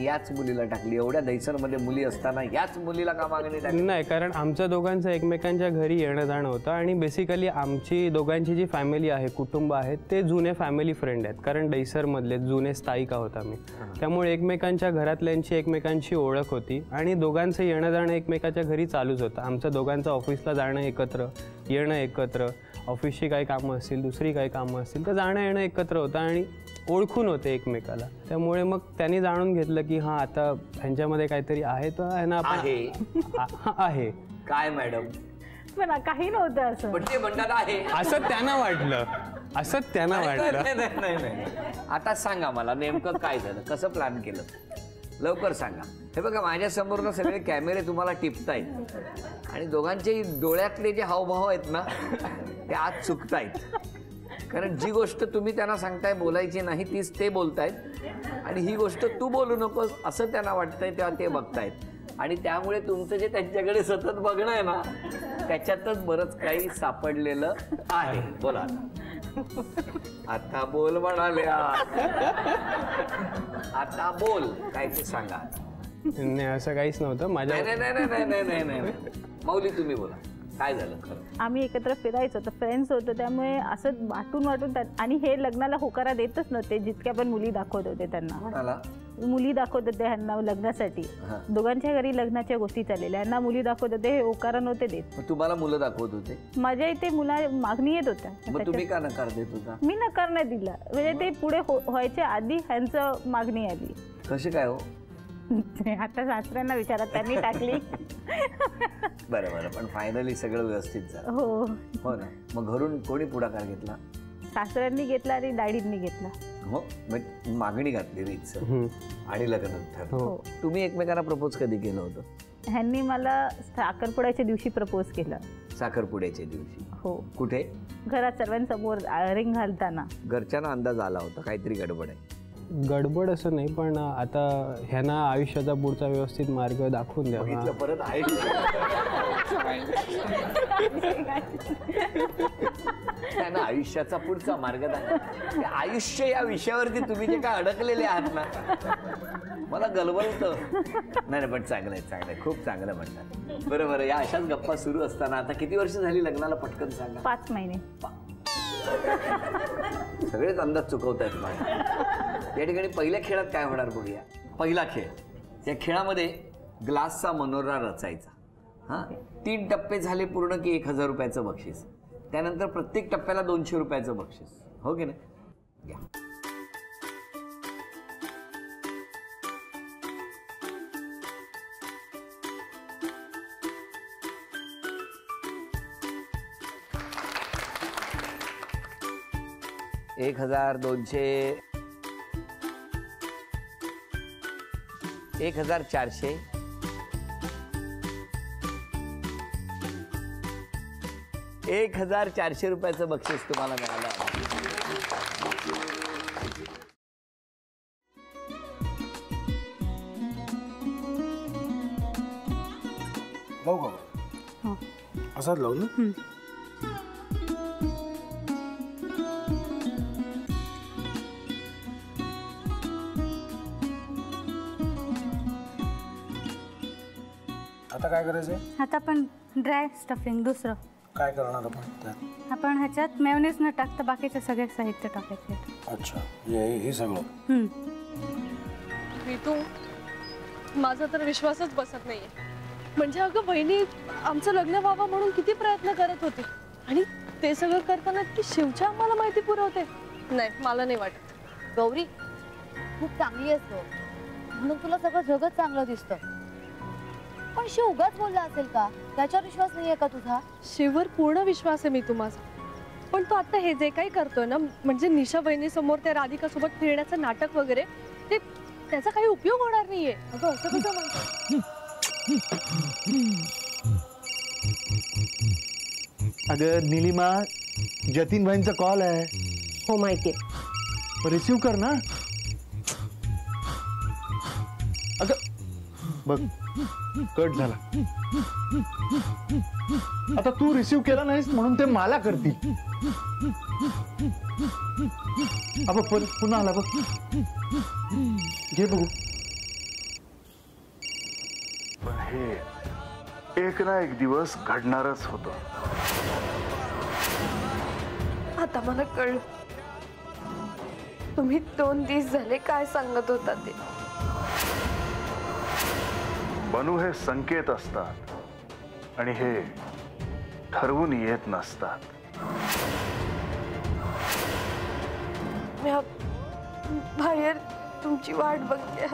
याच मुलीला टाकली? एवढ्या दैसरमध्ये मुली असताना याच मुलीला का मागणी टाकली? नाही, कारण आमच्या दोघांचं एकमेकांच्या घरी येणं जाणं होतं आणि बेसिकली आमची दोघांची जी फॅमिली आहे, कुटुंब आहे, ते जुने फॅमिली फ्रेंड आहेत. कारण दैसरमधले जुने स्थायिक आहोत आम्ही, त्यामुळे एकमेकांच्या घरातल्यांची एकमेकांची ओळख होती आणि दोघांचं येणं जाणं एकमेकाच्या घरी चालूच होतं. आमचं दोघांचं ऑफिसला जाणं एकत्र, येणं एकत्र, ऑफिसची काही कामं असतील, दुसरी काही कामं असतील, तर जाणं येणं एकत्र होतं आणि ओळखून होते एकमेकाला. त्यामुळे मग त्यांनी जाणून घेतलं की हां, आता ह्यांच्यामध्ये काहीतरी आहे, तर ह्यांना आहे. काय मॅडम? पण काही नव्हतं असं. पण ते म्हणतात आहे असं त्यांना वाटलं, नाही. आता सांगा मला नेमकं काय झालं, कसं प्लॅन केलं, लवकर सांगा. हे बघा, माझ्या समोर सगळे कॅमेरे तुम्हाला टिपतायत आणि दोघांचे डोळ्यातले जे हावभाव आहेत ना ते आज चुकतायत. कारण जी गोष्ट तुम्ही त्यांना सांगताय बोलायची नाही तीच ते बोलतायत आणि ही गोष्ट तू बोलू नकोस असं त्यांना वाटतंय तेव्हा ते बघतायत आणि त्यामुळे तुमचं जे त्यांच्याकडे सतत बघणं आहे ना त्याच्यातच बरंच काही सापडलेलं आहे. बोला आता बोल म्हणाल्या, आता बोल काय ते सांगा. नाही, असं काहीच नव्हतं माझ्या. नाही माऊली तुम्ही बोला, काय झालं खरं? आम्ही एकत्र फिरायचो, तर फ्रेंड्स होतो, त्यामुळे असं वाटून आणि हे लग्नाला होकारा देतच नव्हते. जितक्या पण मुली दाखवत होते त्यांना, मुली दाखवत होते ह्यांना लग्नासाठी. दोघांच्या घरी लग्नाच्या गोष्टी चाललेल्या, ह्यांना मुली दाखवत होते, हे होकारा नव्हते देत. तुम्हाला मुलं दाखवत होते? माझ्या इथे मुला मागणी येत होत्या. मग तुम्ही का नकार देत होता? मी नकार नाही दिला, म्हणजे ते पुढे व्हायच्या आधी ह्यांचं मागणी आली. कशी काय हो? आता सासऱ्यांना विचारा, त्यांनी टाकली. बरं, पण फायनली सगळं व्यवस्थित झालं. हो ना. मग घरून कोणी पुढाकार घेतला? सासऱ्यांनी घेतला आणि डॅडींनी घेतला. हो, मग मागणी घातली रीतसर आणि लग्न ठरलं. तुम्ही एकमेकांना प्रपोज कधी केलं होतं? ह्यांनी मला साखरपुड्याच्या दिवशी प्रपोज केलं. साखरपुड्याच्या दिवशी? हो. कुठे? घरात सर्वांसमोर रिंग घालताना. घरच्यांना अंदाज आला होता काहीतरी गडबड आहे? गडबड असं नाही, पण आता ह्यांना आयुष्याचा पुढचा व्यवस्थित मार्ग दाखवून द्यावा. परत त्यांना आयुष्याचा पुढचा मार्ग दाखव. आयुष्य या विषयावरती तुम्ही जे काय अडकलेले आहात ना मला गलबलतं. नाही, पण चांगलं आहे, खूप चांगलं म्हणतात. बरोबर. या अशाच गप्पा सुरू असताना आता किती वर्ष झाली लग्नाला पटकन सांगा? 5 महिने. सगळेच अंदाज चुकवतायत मला. या ठिकाणी पहिल्या खेळात काय होणार बघूया. पहिला खेळ, या खेळामध्ये ग्लासचा मनोरा रचायचा. 3 टप्पे झाले पूर्ण की 1000 रुपयाचं बक्षीस. त्यानंतर प्रत्येक टप्प्याला 200 रुपयाचं बक्षीस. हो की नाही? घ्या. एक 1200, 1400, 1400 रुपयाचं बक्षीस तुम्हाला मिळालं. लावू का? असाच लावू ना? आता काय करायचंय? आता आपण ड्राय स्टफिंग दुसरं काय करणार आपण? आपण ह्याच्यात मेयोनीज न टाकता बाकीचे सगळे साहित्य टाकायचे. अच्छा, हे सगळं. ऋतू, माझा तर विश्वासच बसत नाहीये. म्हणजे अगं बहिणी आमचं लग्न व्हावं म्हणून किती प्रयत्न करत होती आणि ते सगळं करताना ती शिवच्या आम्हाला माहिती पुरवते. नाही, मला नाही वाटत. गौरी खूप चांगली असतो म्हणून तुला सगळं जगत चांगलं दिसतं, पण शिव उगाच बोलला असेल का? त्याच्यावर विश्वास नाहीये का तुझा? शिववर पूर्ण विश्वास आहे मी तुम्हाला, पण तो आता हे जे काही करतोय ना, म्हणजे निशा बहिणी समोर त्या राधिका सोबत फिरण्याचं नाटक वगैरे, ते त्याचा काही उपयोग होणार नाहीये. अगं असं कसं म्हणतो? अगं निलिमा, जतीन भाईंचा कॉल आहे. हो माहितीये. रिसीव कर ना. अगं बघ, कट झाला. आता तू रिसीव केला नाहीस म्हणून ते मला करतील. अब पुन्हा आला बघ. घे बघू. हे एक ना एक दिवस घडणारच होतं. आता मला कळलं तुम्ही 2 दिवस झाले काय सांगत होता ते. बनू हे संकेत असतात आणि हे ठरवून येत नसतात. मी बाहेर तुमची वाट बघते.